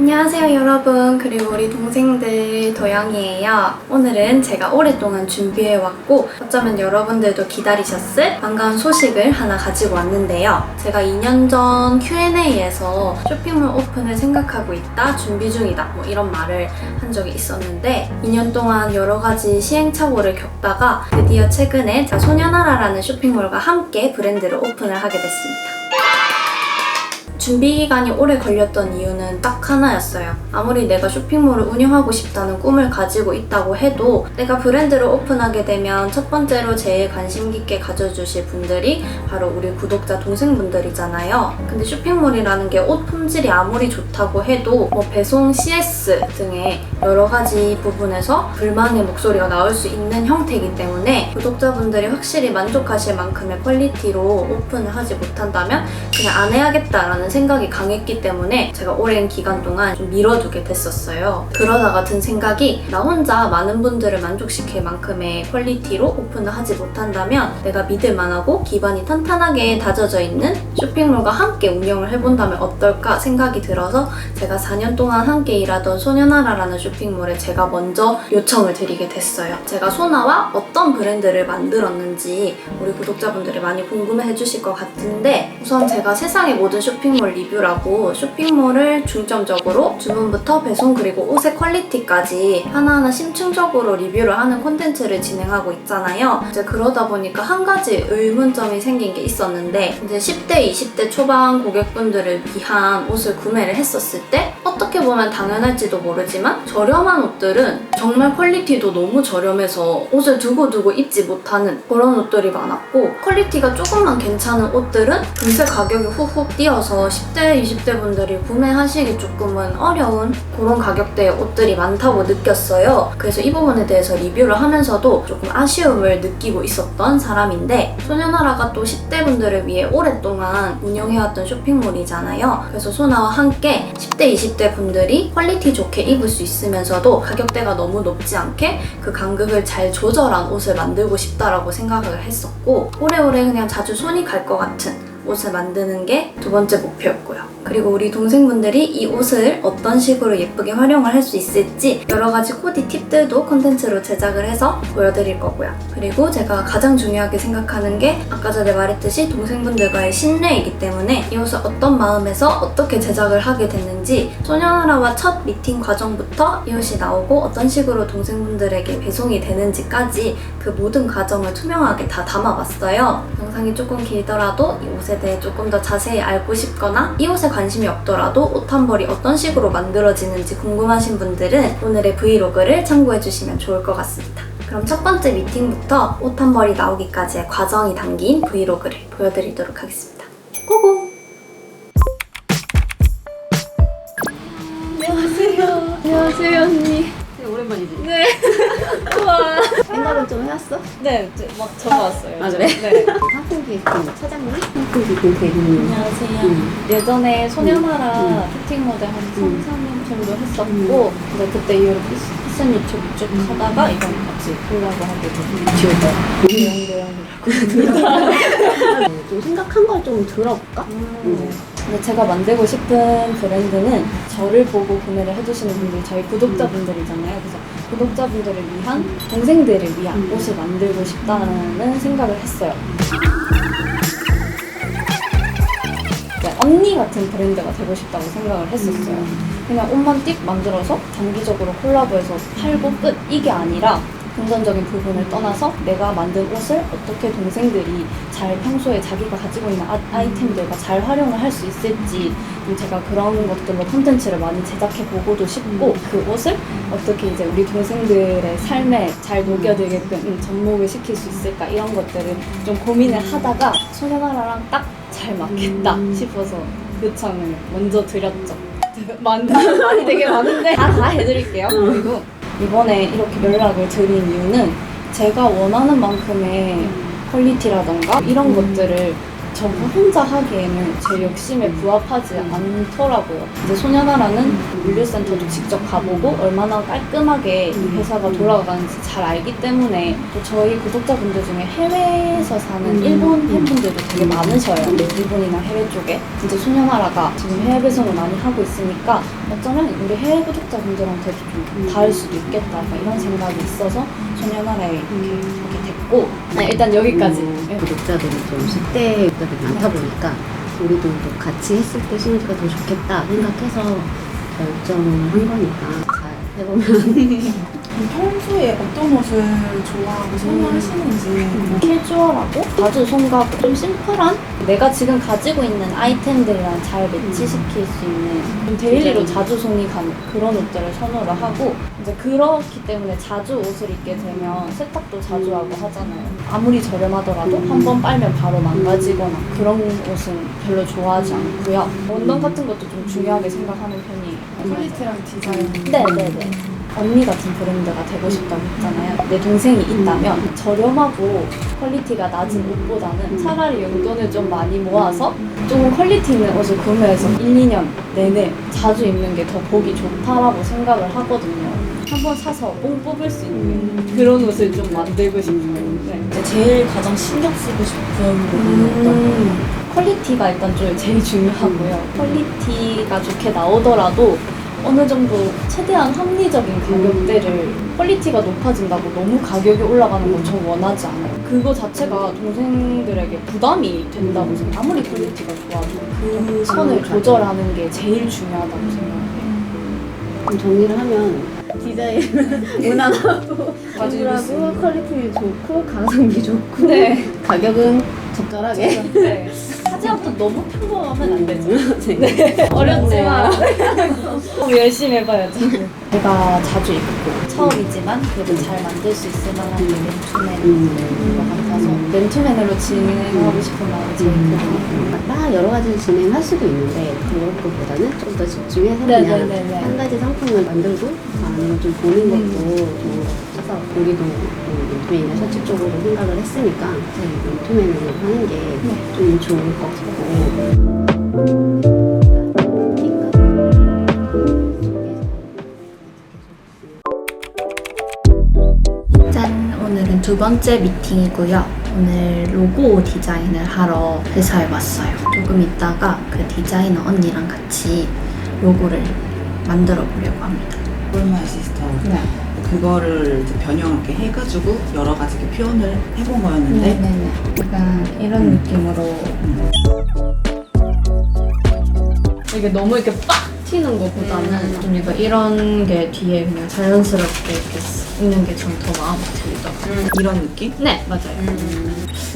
안녕하세요 여러분, 그리고 우리 동생들 도영이에요. 오늘은 제가 오랫동안 준비해왔고 어쩌면 여러분들도 기다리셨을 반가운 소식을 하나 가지고 왔는데요. 제가 2년 전 Q&A에서 쇼핑몰 오픈을 생각하고 있다, 준비 중이다 뭐 이런 말을 한 적이 있었는데 2년 동안 여러 가지 시행착오를 겪다가 드디어 최근에 제가 소녀나라라는 쇼핑몰과 함께 브랜드를 오픈을 하게 됐습니다. 준비 기간이 오래 걸렸던 이유는 딱 하나였어요. 아무리 내가 쇼핑몰을 운영하고 싶다는 꿈을 가지고 있다고 해도 내가 브랜드를 오픈하게 되면 첫 번째로 제일 관심 깊게 가져주실 분들이 바로 우리 구독자 동생분들이잖아요. 근데 쇼핑몰이라는 게 옷 품질이 아무리 좋다고 해도 뭐 배송, CS 등의 여러 가지 부분에서 불만의 목소리가 나올 수 있는 형태이기 때문에 구독자분들이 확실히 만족하실 만큼의 퀄리티로 오픈을 하지 못한다면 그냥 안 해야겠다라는 생각이 강했기 때문에 제가 오랜 기간 동안 좀 미뤄두게 됐었어요. 그러다가 든 생각이 나 혼자 많은 분들을 만족시킬 만큼의 퀄리티로 오픈을 하지 못한다면 내가 믿을만하고 기반이 탄탄하게 다져져 있는 쇼핑몰과 함께 운영을 해본다면 어떨까 생각이 들어서 제가 4년 동안 함께 일하던 소녀나라라는 쇼핑몰에 제가 먼저 요청을 드리게 됐어요. 제가 소나와 어떤 브랜드를 만들었는지 우리 구독자분들이 많이 궁금해 해주실 것 같은데, 우선 제가 세상의 모든 쇼핑몰 리뷰라고 쇼핑몰을 중점적으로 주문부터 배송 그리고 옷의 퀄리티까지 하나하나 심층적으로 리뷰를 하는 콘텐츠를 진행하고 있잖아요. 이제 그러다 보니까 한 가지 의문점이 생긴 게 있었는데, 이제 10대, 20대 초반 고객분들을 위한 옷을 구매를 했었을 때 어떻게 보면 당연할지도 모르지만 저렴한 옷들은 정말 퀄리티도 너무 저렴해서 옷을 두고두고 입지 못하는 그런 옷들이 많았고, 퀄리티가 조금만 괜찮은 옷들은 금세 가격이 훅훅 뛰어서 10대, 20대 분들이 구매하시기 조금은 어려운 그런 가격대의 옷들이 많다고 느꼈어요. 그래서 이 부분에 대해서 리뷰를 하면서도 조금 아쉬움을 느끼고 있었던 사람인데, 소녀나라가 또 10대 분들을 위해 오랫동안 운영해왔던 쇼핑몰이잖아요. 그래서 소나와 함께 10대, 20대 분들이 퀄리티 좋게 입을 수 있으면서도 가격대가 너무 높지 않게 그 간극을 잘 조절한 옷을 만들고 싶다라고 생각을 했었고, 오래오래 그냥 자주 손이 갈 것 같은 옷을 만드는 게 두 번째 목표였고요. 그리고 우리 동생분들이 이 옷을 어떤 식으로 예쁘게 활용을 할 수 있을지 여러 가지 코디 팁들도 콘텐츠로 제작을 해서 보여드릴 거고요. 그리고 제가 가장 중요하게 생각하는 게 아까 전에 말했듯이 동생분들과의 신뢰이기 때문에 이 옷을 어떤 마음에서 어떻게 제작을 하게 됐는지, 소녀나라와 첫 미팅 과정부터 이 옷이 나오고 어떤 식으로 동생분들에게 배송이 되는지까지 그 모든 과정을 투명하게 다 담아봤어요. 영상이 조금 길더라도 이 옷에 대해 조금 더 자세히 알고 싶거나 이 옷에 관심이 없더라도 옷 한 벌이 어떤 식으로 만들어지는지 궁금하신 분들은 오늘의 브이로그를 참고해주시면 좋을 것 같습니다. 그럼 첫 번째 미팅부터 옷 한 벌이 나오기까지의 과정이 담긴 브이로그를 보여드리도록 하겠습니다. 고고! 안녕하세요. 안녕하세요 언니. 오랜만이지? 네. 우와. 생각은 좀 해왔어? 네, 막 적어왔어요. 아 그래? 네. 상품 기획팀 차장님? 상품 기획팀 대리님. 안녕하세요. 예전에 소녀나라 뷰팅 모델 한 3년 정도 했었고, 근데 그때 이후로 패션 유튜브 쭉 하다가 이번 같이 콜라보 하게 됐어요. 대형대형이라고. 좀 생각한 걸 좀 들어볼까? 근데 제가 만들고 싶은 브랜드는 저를 보고 구매를 해주시는 분들이 저희 구독자분들이잖아요. 그래서 구독자분들을 위한, 동생들을 위한 옷을 만들고 싶다는 생각을 했어요. 언니 같은 브랜드가 되고 싶다고 생각을 했었어요. 그냥 옷만 띡 만들어서 단기적으로 콜라보해서 팔고 끝, 이게 아니라 금전적인 부분을 떠나서 내가 만든 옷을 어떻게 동생들이 잘 평소에 자기가 가지고 있는 아이템들과 잘 활용을 할 수 있을지, 제가 그런 것들로 콘텐츠를 많이 제작해 보고도 싶고, 그 옷을 어떻게 이제 우리 동생들의 삶에 잘 녹여들게끔 접목을 시킬 수 있을까, 이런 것들을 좀 고민을 하다가 소녀나라랑 딱 잘 맞겠다 싶어서 요청을 먼저 드렸죠. 말이 되게 많은데 다 해드릴게요. 그리고 이번에 이렇게 연락을 드린 이유는 제가 원하는 만큼의 퀄리티라던가 이런 것들을 저 혼자 하기에는 제 욕심에 부합하지 않더라고요. 이제 소녀나라는 물류센터도 직접 가보고 얼마나 깔끔하게 이 회사가 돌아가는지 잘 알기 때문에 또 저희 구독자분들 중에 해외에서 사는 일본 팬분들도 되게 많으셔요. 일본이나 해외 쪽에. 이제 소녀나라가 지금 해외 배송을 많이 하고 있으니까 어쩌면 우리 해외 구독자분들한테도 좀 닿을 수도 있겠다 약간 이런 생각이 있어서 소녀나라에 이렇게 하게 됐고 네, 일단 여기까지. 구독자들이 좀 10대 구독자들이 많다 보니까 우리도 또 같이 했을 때 시너지가 더 좋겠다 생각해서 결정을 한 거니까 잘 해보면 평소에 어떤 옷을 좋아하고 선호하시는지 캐주얼하고 자주 손 가고 좀 심플한 내가 지금 가지고 있는 아이템들이랑 잘 매치시킬 수 있는 좀 데일리로 자주 손이 가는 그런 옷들을 선호를 하고 이제 그렇기 때문에 자주 옷을 입게 되면 세탁도 자주 하고 하잖아요. 아무리 저렴하더라도 한 번 빨면 바로 망가지거나 그런 옷은 별로 좋아하지 않고요. 원단 같은 것도 좀 중요하게 생각하는 편이에요. 퀄리티랑 디자인 네네네. 언니 같은 브랜드가 되고 싶다고 했잖아요. 내 동생이 있다면 저렴하고 퀄리티가 낮은 옷보다는 차라리 용돈을 좀 많이 모아서 조금 퀄리티 있는 옷을 구매해서 1, 2년 내내 자주 입는 게 더 보기 좋다라고 생각을 하거든요. 한번 사서 뽕 뽑을 수 있는 그런 옷을 좀 만들고 싶어요. 네. 제일 가장 신경 쓰고 싶은 부분은 어떤 퀄리티가 일단 좀 제일 중요하고요. 퀄리티가 좋게 나오더라도 어느 정도 최대한 합리적인 가격대를 퀄리티가 높아진다고 너무 가격이 올라가는 건 저 원하지 않아요. 그거 자체가 동생들에게 부담이 된다고 생각해요. 아무리 퀄리티가 좋아도 그 선을 조절하는 게 제일 중요하다고 생각해요. 좀 정리를 하면 디자인 무난하고 가지고 우울하고 퀄리티 좋고 가성비 좋고 네. 가격은 적절하게 네. 하지만 또 너무 평범하면 안 되죠. 네. 어렵지만 너무 열심히 해봐야죠. 제가 자주 입고 처음이지만 그래도 잘 만들 수 있을 만한 게 맨투맨인 것 같아서 맨투맨으로 진행하고 싶은 마음이 제일 크거든요. 다 여러 가지 진행할 수도 있는데 그런 것보다는 좀 더 집중해서 네네네네. 그냥 한 가지 상품을 만들고 아니면 좀 보는 것도 좋은 것 같아서 우리도 맨투맨이나 셔츠 쪽으로 생각을 했으니까 맨투맨으로 하는 게 좀 좋을 것 같고 짠! 오늘은 두 번째 미팅이고요. 오늘 로고 디자인을 하러 회사에 왔어요. 조금 있다가 그 디자이너 언니랑 같이 로고를 만들어 보려고 합니다. 폴마이 시스터 네. 그거를 이제 변형하게 해가지고 여러 가지 이렇게 표현을 해본 거였는데 네네네. 약간 이런 느낌으로 이게 너무 이렇게 빡 튀는 것보다는 좀 약간 이런 게 뒤에 그냥 자연스럽게 이렇게 있는 게 좀 더 마음에 들더라고요. 이런 느낌? 네, 맞아요.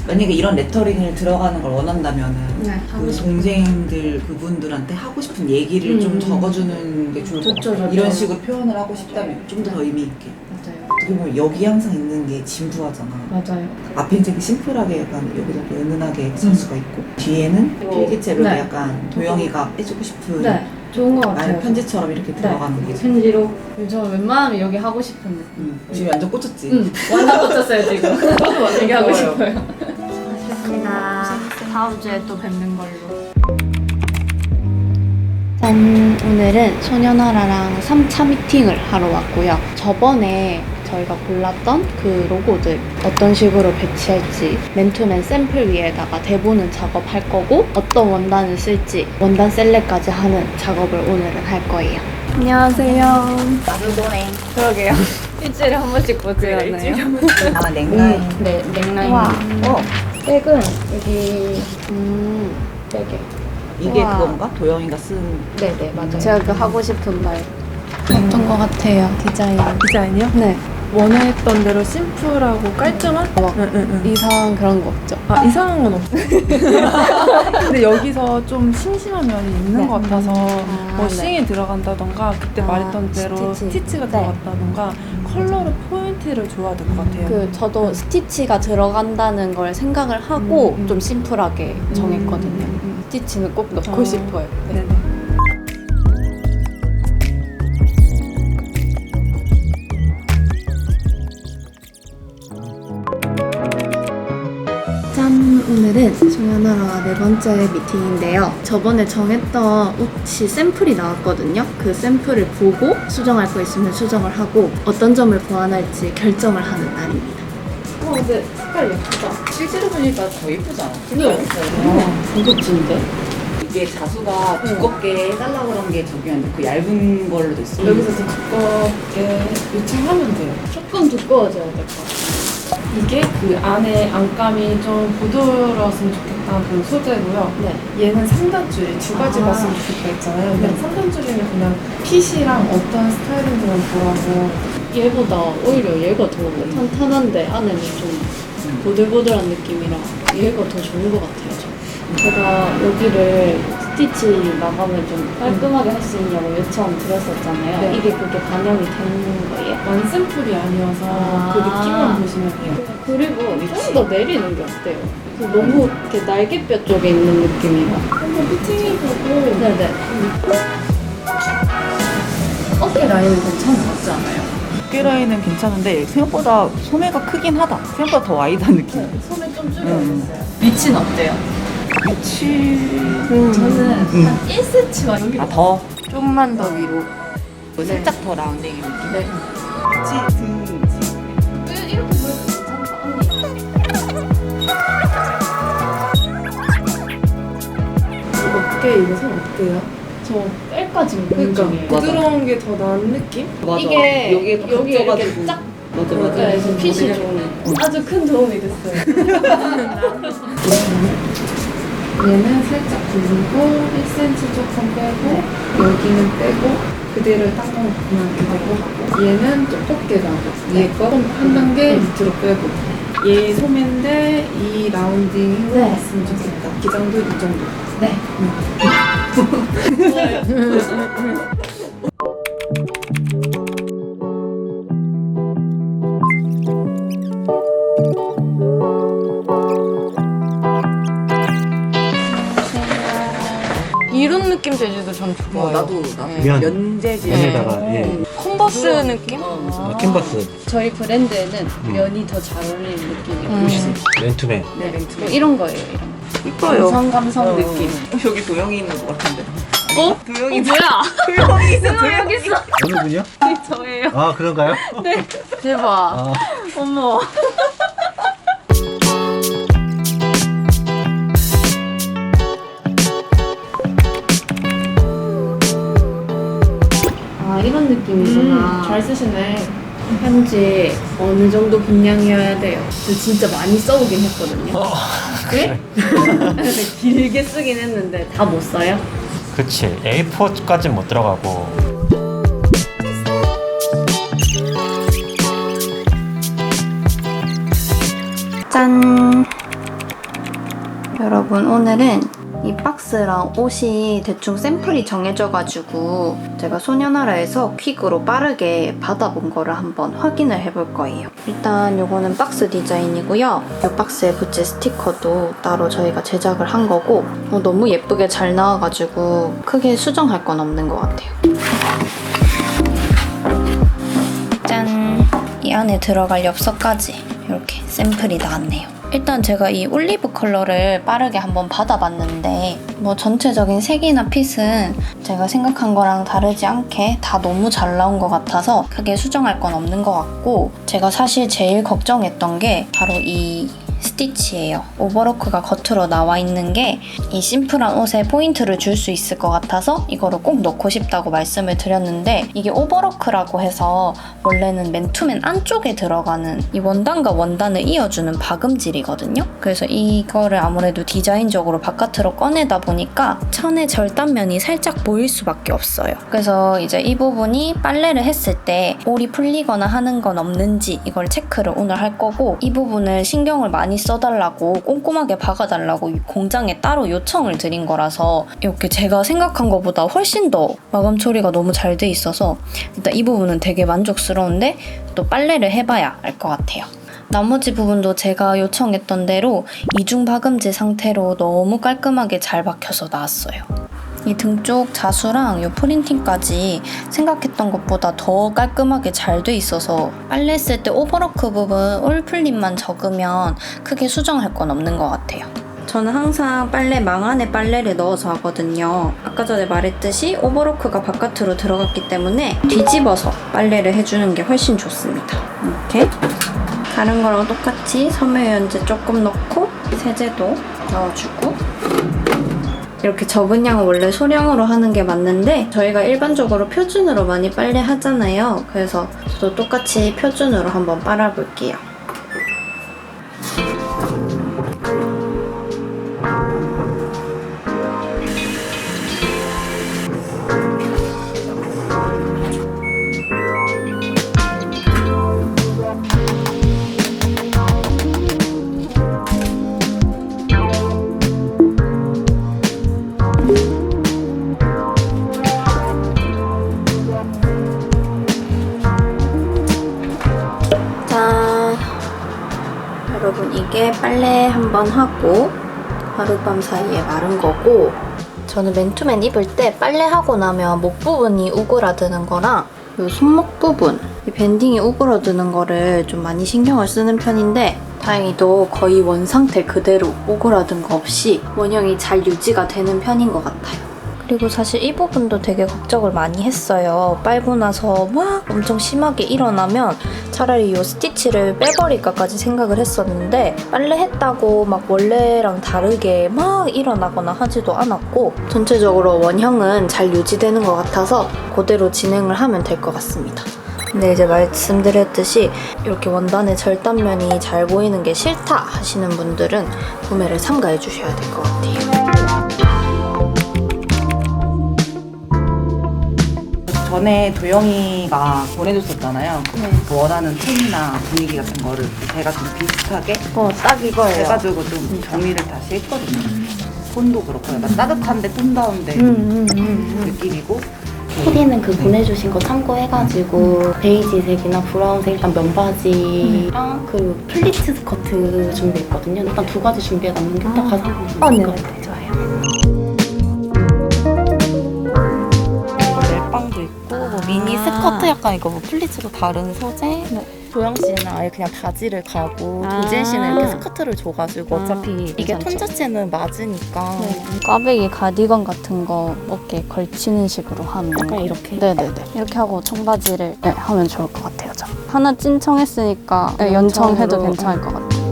만약에 이런 레터링을 들어가는 걸 원한다면은 네, 그 동생들 그분들한테 하고 싶은 얘기를 좀 적어주는 게 좋을 것 좋죠, 같아요. 좋죠. 이런 식으로 표현을 하고 싶다면 좀 더 의미 있게. 맞아요. 어떻게 보면 여기 항상 있는 게 진부하잖아. 맞아요. 앞에 이제 심플하게 약간 여기다 이렇게 은은하게 살 수가 있고 뒤에는 필기체로 네. 약간 도영이가 해주고 싶은 네, 좋은 것 말 같아요. 편지처럼 이렇게 들어가는 게 편지로. 저 웬만하면 여기 하고 싶은데. 지금 완전 꽂혔지? 완전 꽂혔어요 지금. 얘기하고 좋아요. 싶어요. 고생했습니다. 다음 주에 또 뵙는 걸로. 짠! 오늘은 소녀나라랑 3차 미팅을 하러 왔고요. 저번에 저희가 골랐던 그 로고들 어떤 식으로 배치할지 맨투맨 샘플 위에다가 대본은 작업할 거고 어떤 원단을 쓸지 원단 셀렉까지 하는 작업을 오늘은 할 거예요. 안녕하세요. 나도 너네. 그러게요. 일주일에 한 번씩 보지 않나요? 아 넥라인. 네, 넥라인. 와. 백은 여기 백에. 이게 우와. 그건가? 도영이가 쓴 네네, 맞아요. 제가 그 하고 싶은 말. 어떤 거 같아요, 디자인? 디자인이요? 네. 원했던 대로 심플하고 깔끔한? 이상한 그런 거 없죠? 아 이상한 건 없어요. 근데 여기서 좀 심심한 면이 있는 네. 것 같아서 아, 워싱이 들어간다던가 그때 아, 말했던 대로 스티치가 네. 들어갔다던가 컬러로 포인트를 줘야 될 것 같아요. 저도 스티치가 들어간다는 걸 생각을 하고 좀 심플하게 정했거든요. 스티치는 꼭 넣고 어. 싶어요. 네. 네네. 짠! 오늘은 오늘은 송현아랑 4번째 미팅인데요. 저번에 정했던 옷이 샘플이 나왔거든요. 그 샘플을 보고 수정할 거 있으면 수정을 하고 어떤 점을 보완할지 결정을 하는 날입니다. 근데 색깔 예쁘다. 실제로 보니까 더 예쁘잖아. 고급진데? 이게 자수가 두껍게 해달라고 그런 게 저기였는데 그 얇은 걸로 돼 있어. 여기서 더 두껍게 요청하면 돼요. 조금 두꺼워져야 될 것 같아요. 이게 그 안에 안감이 좀 부드러웠으면 좋겠다는 그런 소재고요. 네. 얘는 3단줄이 두 가지 봤으면 좋겠다 했잖아요. 근데 3단줄이면 그냥 핏이랑 어떤 스타일인지만 보라고. 얘보다 오히려 얘가 더 탄탄한데 안에는 좀 보들보들한 느낌이라 얘가 더 좋은 것 같아요. 제가 여기를 스티치 나가면 좀 깔끔하게 할 수 있냐고 요청 드렸었잖아요. 네. 이게 그게 반영이 되는 거예요? 완샘플이 아니어서 그 느낌만 보시면 돼요. 그리고 좀 더 내리는 게 어때요? 너무 이렇게 날개뼈 쪽에 있는 느낌이라. 한번 피팅해보고 네네. 어깨 라인은 괜찮은 것 같지 않아요? 어깨 라인은 괜찮은데 생각보다 소매가 크긴 하다. 생각보다 더 와이드한 느낌. 손에 좀 줄여줬어요. 위치는 어때요? 위치는 저는 한 1cm와 여기 더 좀만 더 위로. 살짝 더 라운딩이 느낌. 네. 치, 등, 이렇게 보여도 괜찮다. 어깨 이거 선 어때요? 저 때까지 그러니까 중이에요. 부드러운 게 더 나은 느낌? 맞아. 이게 여기에 또 여기 이렇게 겹쳐가지고. 쫙 맞아 그래서 핏이 좋은. 아주 큰 도움이 됐어요. 얘는 살짝 굴리고 1cm 조금 빼고 여기는 빼고 그대로 딴건 그냥 이렇게 하고 얘는 두껍게 나고 위에 거한 단계 밑으로 빼고 얘 소매인데 이 라운딩 네. 해봤으면 좋겠다. 기장도 이 정도. 네. 이런 느낌 재질도 전 좋아요. 나도 면. 면재질. 면에다가 예. 컨버스 느낌? 캔버스 저희 브랜드에는 면이 더 잘 어울리는 느낌이에요. 맨투맨. 네, 멘트. 뭐 이런 거예요. 이런 거. 이뻐요. 감성 느낌. 여기 도영이 있는 것 같은데. 어? 도영이 뭐야? 도영이 있어. 여기 있어. 어느 분이요? 저예요. 아 그런가요? 대박. 아, 어머. 아 이런 느낌이구나. 잘 쓰시네. 편지 어느 정도 분량이어야 돼요? 저 진짜 많이 써오긴 했거든요. 네? 길게 쓰긴 했는데 다 못 써요? 그치. A4까지는 못 들어가고. 짠! 여러분 오늘은 이 박스랑 옷이 대충 샘플이 정해져가지고 제가 소녀나라에서 퀵으로 빠르게 받아본 거를 한번 확인을 해볼 거예요. 일단 요거는 박스 디자인이고요. 이 박스에 붙일 스티커도 따로 저희가 제작을 한 거고 너무 예쁘게 잘 나와가지고 크게 수정할 건 없는 것 같아요. 짠! 이 안에 들어갈 엽서까지 이렇게 샘플이 나왔네요. 일단 제가 이 올리브 컬러를 빠르게 한번 받아봤는데 뭐 전체적인 색이나 핏은 제가 생각한 거랑 다르지 않게 다 너무 잘 나온 것 같아서 크게 수정할 건 없는 것 같고 제가 사실 제일 걱정했던 게 바로 이 스티치예요. 오버로크가 겉으로 나와 있는 게 이 심플한 옷에 포인트를 줄 수 있을 것 같아서 이거를 꼭 넣고 싶다고 말씀을 드렸는데 이게 오버로크라고 해서 원래는 맨투맨 안쪽에 들어가는 이 원단과 원단을 이어주는 박음질이거든요. 그래서 이거를 아무래도 디자인적으로 바깥으로 꺼내다 보니까 천의 절단면이 살짝 보일 수밖에 없어요. 그래서 이제 이 부분이 빨래를 했을 때 올이 풀리거나 하는 건 없는지 이걸 체크를 오늘 할 거고 이 부분을 신경을 많이 써달라고 꼼꼼하게 박아달라고 공장에 따로 요청을 드린 거라서 이렇게 제가 생각한 것보다 훨씬 더 마감 처리가 너무 잘 돼 있어서 일단 이 부분은 되게 만족스러운데 또 빨래를 해봐야 알 것 같아요. 나머지 부분도 제가 요청했던 대로 이중 박음질 상태로 너무 깔끔하게 잘 박혀서 나왔어요. 이 등 쪽 자수랑 이 프린팅까지 생각했던 것보다 더 깔끔하게 잘 돼 있어서 빨래했을 때 오버로크 부분 올 풀림만 적으면 크게 수정할 건 없는 것 같아요. 저는 항상 빨래 망 안에 빨래를 넣어서 하거든요. 아까 전에 말했듯이 오버로크가 바깥으로 들어갔기 때문에 뒤집어서 빨래를 해주는 게 훨씬 좋습니다. 이렇게 다른 거랑 똑같이 섬유유연제 조금 넣고 세제도 넣어주고 이렇게 적은 양은 원래 소량으로 하는 게 맞는데 저희가 일반적으로 표준으로 많이 빨래 하잖아요. 그래서 저도 똑같이 표준으로 한번 빨아볼게요. 짠! 여러분 이게 빨래 한번 하고 하룻밤 사이에 마른 거고 저는 맨투맨 입을 때 빨래하고 나면 목 부분이 우그라드는 거랑 이 손목 부분 이 밴딩이 우그러드는 거를 좀 많이 신경을 쓰는 편인데 다행히도 거의 원상태 그대로 오그라든 거 없이 원형이 잘 유지가 되는 편인 것 같아요. 그리고 사실 이 부분도 되게 걱정을 많이 했어요. 빨고 나서 막 엄청 심하게 일어나면 차라리 이 스티치를 빼버릴까까지 생각을 했었는데 빨래했다고 막 원래랑 다르게 막 일어나거나 하지도 않았고 전체적으로 원형은 잘 유지되는 것 같아서 그대로 진행을 하면 될 것 같습니다. 근데 이제 말씀드렸듯이 이렇게 원단의 절단면이 잘 보이는 게 싫다 하시는 분들은 구매를 삼가해 주셔야 될 것 같아요. 전에 도영이가 보내줬었잖아요. 네. 그 원하는 톤이나 분위기 같은 거를 제가 좀 비슷하게 딱 이거예요. 해가지고 좀 정리를 다시 했거든요. 톤도 그렇고 약간 따뜻한데 톤다운데 느낌이고 코디는 그 보내주신 거 참고해가지고 베이지색이나 브라운색 일단 면바지랑 그 플리츠 스커트 준비했거든요. 일단 두 가지 준비해놨는 게 딱 가장 좋은 것 같아요. 좋아요. 멜빵도 있고 뭐 미니 스커트 약간 이거 뭐 플리츠로 다른 소재. 도영 씨는 아예 그냥 바지를 가고 도진 씨는 이렇게 스커트를 줘가지고 어차피 이게 톤 자체는 맞으니까 꽈배기 가디건 같은 거 어깨에 걸치는 식으로 하면 약간 이렇게? 네네네 이렇게 하고 청바지를 하면 좋을 것 같아요. 저 하나 찐청했으니까 연청해도 괜찮을 것 같아요.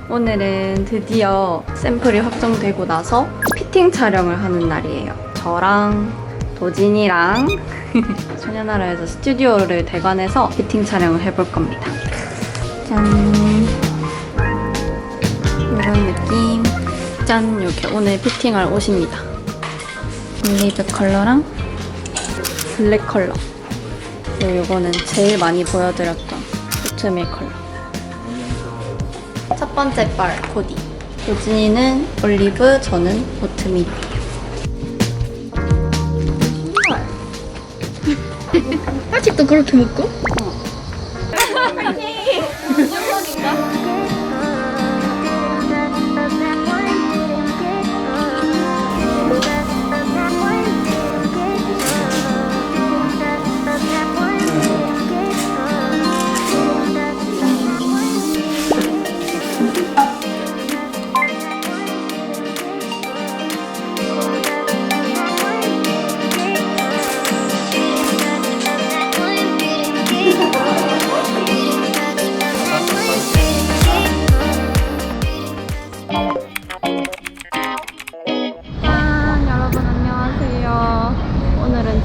오늘은 드디어 샘플이 확정되고 나서 피팅 촬영을 하는 날이에요. 저랑 도진이랑 소녀나라에서 스튜디오를 대관해서 피팅 촬영을 해볼 겁니다. 짠! 이런 느낌. 짠! 이렇게 오늘 피팅할 옷입니다. 올리브 컬러랑 블랙 컬러. 그리고 이거는 제일 많이 보여드렸던 오트밀 컬러. 첫 번째 빨 코디. 도진이는 올리브, 저는 오트밀이에요. 아직도 그렇게 먹고?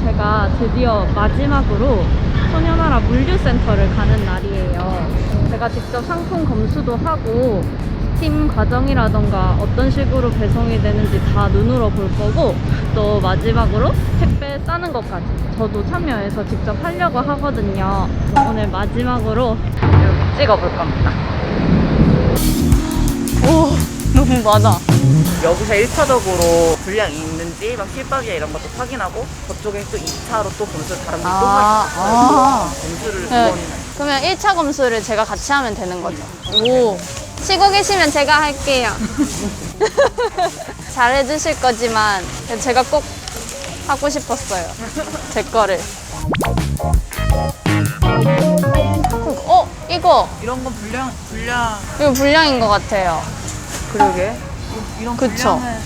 제가 드디어 마지막으로 소녀나라 물류센터를 가는 날이에요. 제가 직접 상품 검수도 하고 스팀 과정이라던가 어떤 식으로 배송이 되는지 다 눈으로 볼 거고 또 마지막으로 택배 싸는 것까지 저도 참여해서 직접 하려고 하거든요. 오늘 마지막으로 이렇게 찍어볼 겁니다. 오, 너무 많아. 여기서 1차적으로 분량이 있는지 막 실밥이야 이런 것도 확인하고 저쪽에 또 2차로 또 검수를 다른 분이 또 하시고 검수를 네. 두 그러면 1차 검수를 제가 같이 하면 되는 거죠? 오. 쉬고 계시면 제가 할게요. 잘해주실 거지만 제가 꼭 하고 싶었어요. 제 거를. 이거 이거 불량인 것 같아요. 그러게. 이런 그쵸? 불량은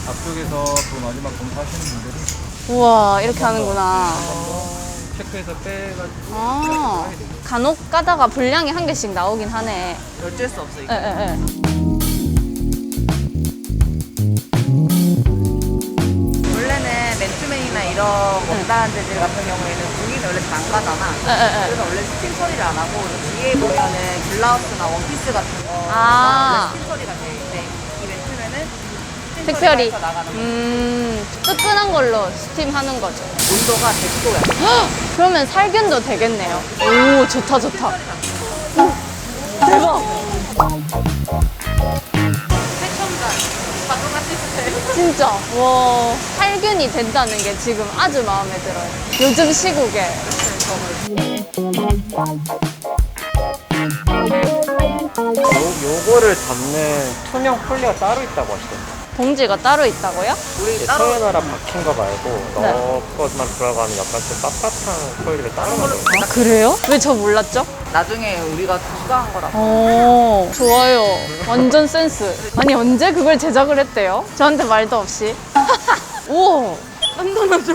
앞쪽에서 그 마지막 검사하시는 분들이 우와, 이렇게 하는구나. 체크해서 빼가지고 아, 간혹 가다가 불량이 한 개씩 나오긴 하네. 어쩔 수 없어 에, 이거. 에, 에. 원래는 맨투맨이나 이런 원단 재질 같은 경우에는 부위는 원래 잘 안 가잖아. 에, 에, 에. 그래서 원래 스팀 처리를 안 하고 뒤에 보면은 블라우스나 원피스 같은 거 아. 원래 스팀 처리가 돼 있는데 이 맨투맨은 스팀 특별히. 처리가 나가는 거. 뜨끈한 걸로 스팀하는 거죠. 온도가 100도야. 그러면 살균도 되겠네요. 오, 좋다, 좋다. 대박. 진짜 와 살균이 된다는 게 지금 아주 마음에 들어요. 요즘 시국에 요거를 담는 투명 폴리가 따로 있다고 하시던데. 봉지가 따로 있다고요? 우리 따로 서연아라 박힌 거 말고 너 것만 들어가는 약간 좀 빳빳한 폴리를 따로 만들어. 아 그래요? 왜 저 몰랐죠? 나중에 우리가 추가한 거라고. 오 좋아요. 완전 센스. 아니 언제 그걸 제작을 했대요? 저한테 말도 없이. 우와. 단단하죠.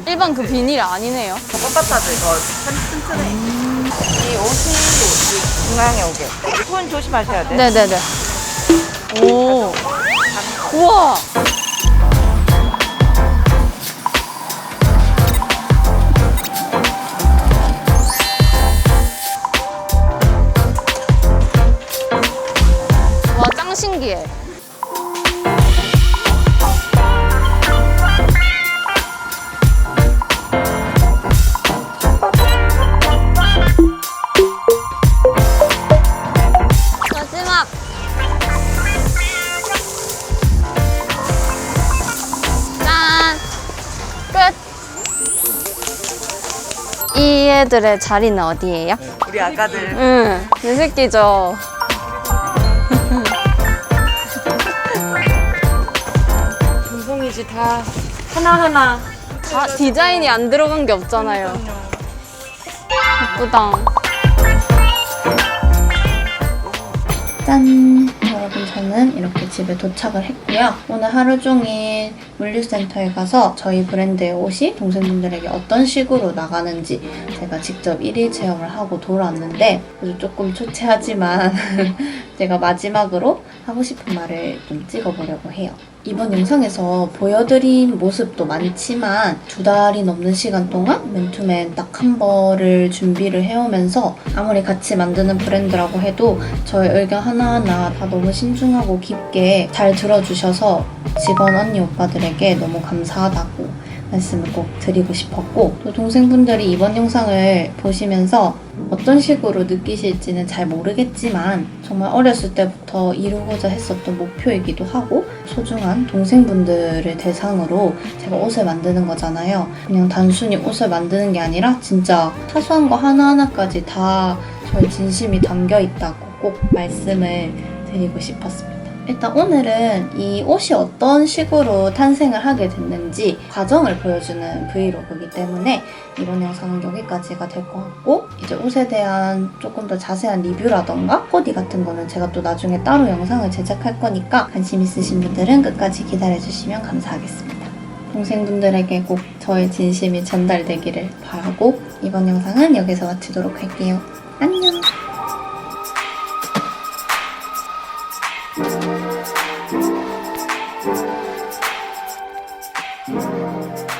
일반 그 비닐 아니네요. 뻣뻣하지? 더 튼튼해. 이 옷이 중앙에 오게. 손 조심하셔야 돼. 네네네. 오. 우와. 와, 짱 신기해. 마지막. 짠! 끝! 이 애들의 자리는 어디예요? 우리 아가들. 응, 내 새끼죠. 방송이지 다 하나하나. 다 디자인이 안 들어간 게 없잖아요. 예쁘다. 짠! 여러분 저는 이렇게 집에 도착을 했고요. 오늘 하루 종일 물류센터에 가서 저희 브랜드의 옷이 동생분들에게 어떤 식으로 나가는지 제가 직접 1일 체험을 하고 돌아왔는데 그래도 조금 초췌하지만 제가 마지막으로 하고 싶은 말을 좀 찍어보려고 해요. 이번 영상에서 보여드린 모습도 많지만 2달이 넘는 시간 동안 맨투맨 딱 한 벌을 준비를 해오면서 아무리 같이 만드는 브랜드라고 해도 저의 의견 하나하나 다 너무 신중하고 깊게 잘 들어주셔서 직원 언니 오빠들에게 너무 감사하다고 말씀을 꼭 드리고 싶었고 또 동생분들이 이번 영상을 보시면서 어떤 식으로 느끼실지는 잘 모르겠지만 정말 어렸을 때부터 이루고자 했었던 목표이기도 하고 소중한 동생분들을 대상으로 제가 옷을 만드는 거잖아요. 그냥 단순히 옷을 만드는 게 아니라 진짜 사소한 거 하나하나까지 다 저의 진심이 담겨 있다고 꼭 말씀을 드리고 싶었습니다. 일단 오늘은 이 옷이 어떤 식으로 탄생을 하게 됐는지 과정을 보여주는 브이로그이기 때문에 이번 영상은 여기까지가 될 것 같고 이제 옷에 대한 조금 더 자세한 리뷰라던가 코디 같은 거는 제가 또 나중에 따로 영상을 제작할 거니까 관심 있으신 분들은 끝까지 기다려주시면 감사하겠습니다. 동생분들에게 꼭 저의 진심이 전달되기를 바라고 이번 영상은 여기서 마치도록 할게요. 안녕! Thank you.